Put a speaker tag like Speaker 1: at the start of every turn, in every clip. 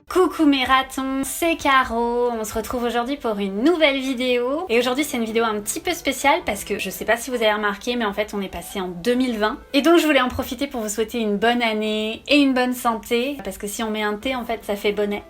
Speaker 1: Coucou mes ratons, c'est Caro, on se retrouve aujourd'hui pour une nouvelle vidéo. Et aujourd'hui c'est une vidéo un petit peu spéciale parce que je sais pas si vous avez remarqué mais en fait on est passé en 2020. Et donc je voulais en profiter pour vous souhaiter une bonne année et une bonne santé. Parce que si on met un T en fait ça fait bonnet.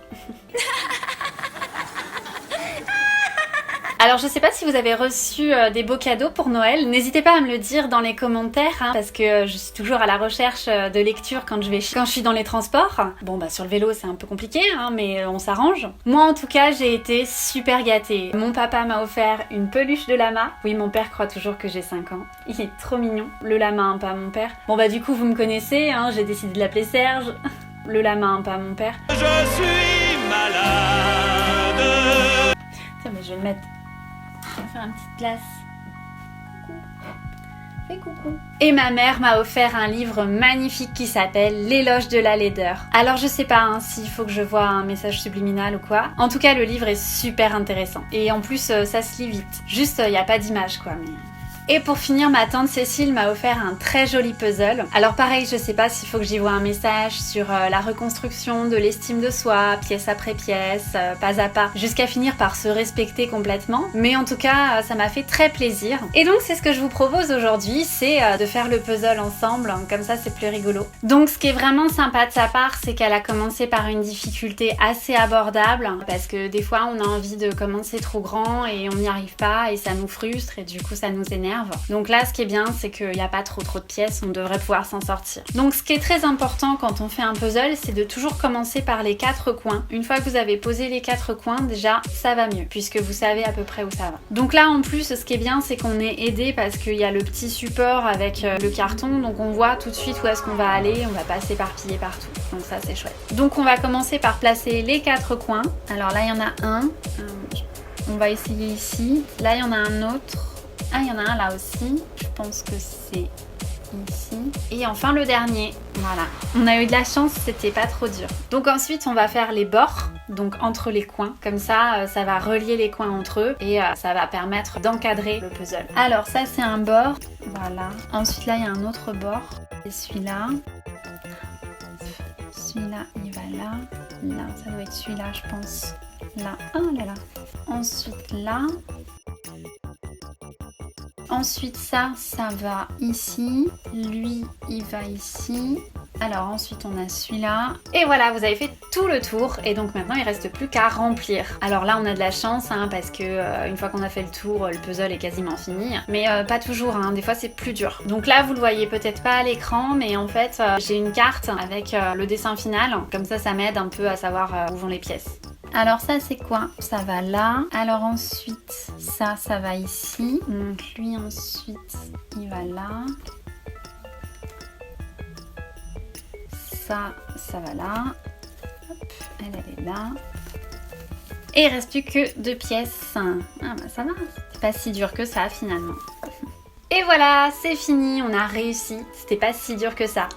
Speaker 1: Alors je sais pas si vous avez reçu des beaux cadeaux pour Noël, n'hésitez pas à me le dire dans les commentaires parce que je suis toujours à la recherche de lecture quand je suis dans les transports. Bon bah sur le vélo c'est un peu compliqué mais on s'arrange. Moi en tout cas j'ai été super gâtée. Mon papa m'a offert une peluche de lama. Oui mon père croit toujours que j'ai 5 ans. Il est trop mignon. Le lama pas mon père. Bon bah du coup vous me connaissez, j'ai décidé de l'appeler Serge. Le lama pas mon père.
Speaker 2: Je suis malade.
Speaker 1: Tiens mais je vais le mettre. On va faire une petite place. Coucou. Fais coucou. Et ma mère m'a offert un livre magnifique qui s'appelle L'éloge de la laideur. Alors je sais pas s'il faut que je voie un message subliminal ou quoi. En tout cas le livre est super intéressant. Et en plus ça se lit vite. Juste il n'y a pas d'image quoi mais... Et pour finir, ma tante Cécile m'a offert un très joli puzzle. Alors pareil, je sais pas s'il faut que j'y voie un message sur la reconstruction de l'estime de soi, pièce après pièce, pas à pas, jusqu'à finir par se respecter complètement. Mais en tout cas, ça m'a fait très plaisir. Et donc c'est ce que je vous propose aujourd'hui, c'est de faire le puzzle ensemble, comme ça c'est plus rigolo. Donc ce qui est vraiment sympa de sa part, c'est qu'elle a commencé par une difficulté assez abordable, parce que des fois on a envie de commencer trop grand et on n'y arrive pas et ça nous frustre et du coup ça nous énerve. Donc là ce qui est bien c'est qu'il n'y a pas trop de pièces, on devrait pouvoir s'en sortir. Donc ce qui est très important quand on fait un puzzle, c'est de toujours commencer par les 4 coins. Une fois que vous avez posé les 4 coins, déjà ça va mieux puisque vous savez à peu près où ça va. Donc là en plus ce qui est bien c'est qu'on est aidé parce qu'il y a le petit support avec le carton, donc on voit tout de suite où est-ce qu'on va aller, on va pas s'éparpiller partout. Donc ça c'est chouette. Donc on va commencer par placer les 4 coins. Alors là il y en a un, on va essayer ici. Là il y en a un autre. Ah, il y en a un là aussi, je pense que c'est ici. Et enfin le dernier, voilà. On a eu de la chance, c'était pas trop dur. Donc ensuite on va faire les bords, donc entre les coins. Comme ça, ça va relier les coins entre eux et ça va permettre d'encadrer le puzzle. Alors ça c'est un bord, voilà. Ensuite là il y a un autre bord, et celui-là. Celui-là il va là, là, ça doit être celui-là je pense. Là, oh là là. Ensuite là. Ensuite ça va ici, lui il va ici. Alors ensuite on a celui-là. Et voilà, vous avez fait tout le tour et donc maintenant il reste plus qu'à remplir. Alors là on a de la chance parce que une fois qu'on a fait le tour, le puzzle est quasiment fini. Mais pas toujours, des fois c'est plus dur. Donc là vous le voyez peut-être pas à l'écran, mais en fait j'ai une carte avec le dessin final. Comme ça m'aide un peu à savoir où vont les pièces. Alors ça c'est quoi? Ça va là. Alors ensuite ça va ici. Donc lui ensuite il va là. Ça va là. Hop, elle est là. Et il reste plus que 2 pièces. Ah bah ça va. C'est pas si dur que ça finalement. Et voilà, c'est fini, on a réussi. C'était pas si dur que ça.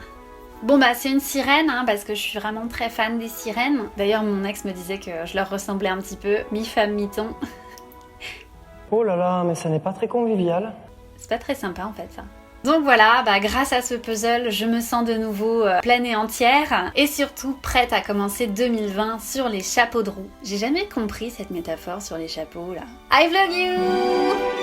Speaker 1: Bon bah c'est une sirène parce que je suis vraiment très fan des sirènes. D'ailleurs mon ex me disait que je leur ressemblais un petit peu, mi-femme, mi-ton.
Speaker 3: Oh là là, mais ça n'est pas très convivial.
Speaker 1: C'est pas très sympa en fait ça. Donc voilà, grâce à ce puzzle, je me sens de nouveau pleine et entière et surtout prête à commencer 2020 sur les chapeaux de roue. J'ai jamais compris cette métaphore sur les chapeaux là. I vlog you!